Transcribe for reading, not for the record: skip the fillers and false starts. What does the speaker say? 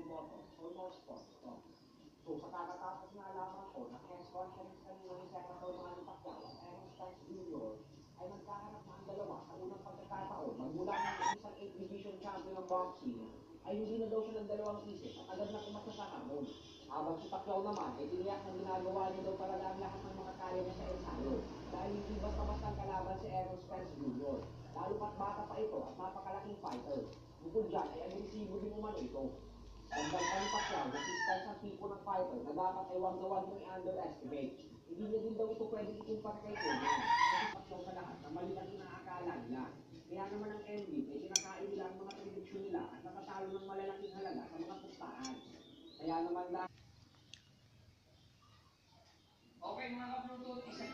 Motor or more sports to. So sa kakatapos na alaman ko na press conference kanina ni Senator Manny Pacquiao at Aaron Spence Jr. ay magkaharap na ang dalawa sa unang pagkakataon magmula ng isang 8 division champion ng boxing ay hindi na daw siya ng dalawang isip at agad na kumasa sa hamon. Habang si Pacquiao naman ay tiniyak na ginagawa niya daw talaga ang lahat ng mga kaya niya sa ensayo dahil hindi basta-basta kalaban si Aaron Spence Jr. Lalo pat bata pa ito at napakalaking fighter. Bukod dyan ay agresibo din umano ito. Dagdag pa ni Pacquiao na si Spence ang tipo ng fighter na dapat ay wag na wag mong i-underestimate. Hindi niya din daw ito pwede ikumpara kay Conan. Kasi Pacquiao sa lahat na mali ang inaakala nila. Kaya naman ang MVP ay kinakain nila ang mga prediksyon nila at natatalo ng malalaking halaga sa mga pustahan. Kaya naman dahil... Okay mga kapluto, isa